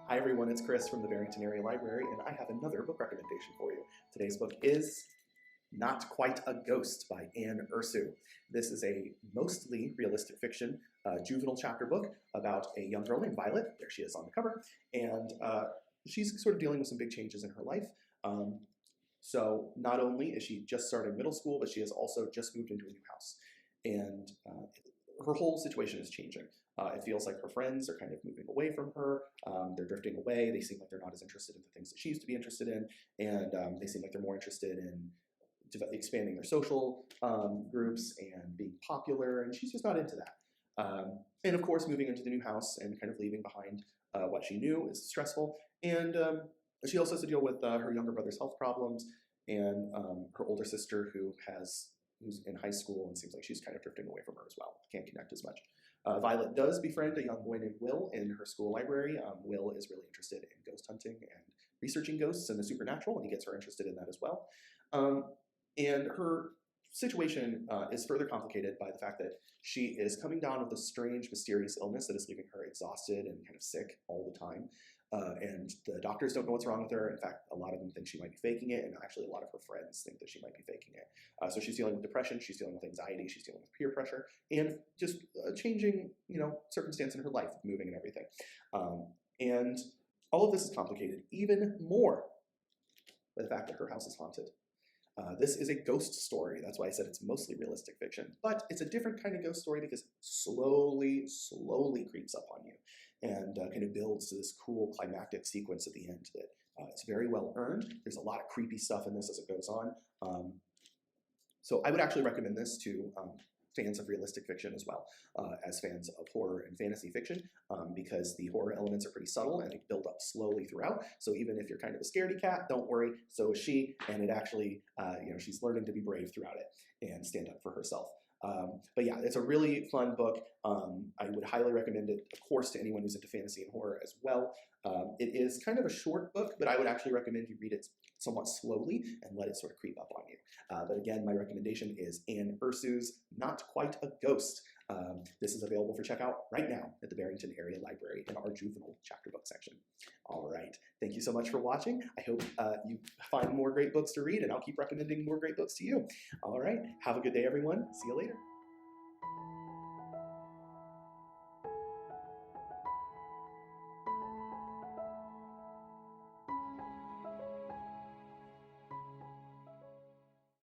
Hi everyone, it's Chris from the Barrington Area Library, and I have another book recommendation for you. Today's book is Not Quite a Ghost by Anne Ursu. This is a mostly realistic fiction juvenile chapter book about a young girl named Violet. There she is on the cover, and she's sort of dealing with some big changes in her life. So not only is she just starting middle school, but she has also just moved into a new house. And her whole situation is changing. It feels like her friends are kind of moving away from her. They're drifting away. They seem like they're not as interested in the things that she used to be interested in. And they seem like they're more interested in expanding their social groups and being popular. And she's just not into that. And of course, moving into the new house and kind of leaving behind what she knew is stressful. And she also has to deal with her younger brother's health problems and her older sister who's in high school and seems like she's kind of drifting away from her as well. Can't connect as much. Violet does befriend a young boy named Will in her school library. Will is really interested in ghost hunting and researching ghosts and the supernatural, and he gets her interested in that as well. And her situation is further complicated by the fact that she is coming down with a strange, mysterious illness that is leaving her exhausted and kind of sick all the time. And the doctors don't know what's wrong with her. In fact, a lot of them think she might be faking it, and actually a lot of her friends think that she might be faking it. So she's dealing with depression, she's dealing with anxiety, she's dealing with peer pressure, and just changing, circumstance in her life, moving and everything. And all of this is complicated even more by the fact that her house is haunted. This is a ghost story. That's why I said it's mostly realistic fiction. But it's a different kind of ghost story because it slowly creeps up on you and kind of builds to this cool climactic sequence at the end that it's very well earned. There's a lot of creepy stuff in this as it goes on. So I would actually recommend this to fans of realistic fiction as well as fans of horror and fantasy fiction because the horror elements are pretty subtle and they build up slowly throughout. So even if you're kind of a scaredy cat, don't worry, so is she, and it actually, she's learning to be brave throughout it and stand up for herself. But yeah, it's a really fun book. I would highly recommend it, of course, to anyone who's into fantasy and horror as well. It is kind of a short book, but I would actually recommend you read it somewhat slowly and let it sort of creep up on you. But again, my recommendation is Anne Ursu's Not Quite a Ghost. This is available for checkout right now at the Barrington Area Library in our juvenile chapter book section. All right, thank you so much for watching. I hope you find more great books to read, and I'll keep recommending more great books to you. All right, have a good day, everyone. See you later.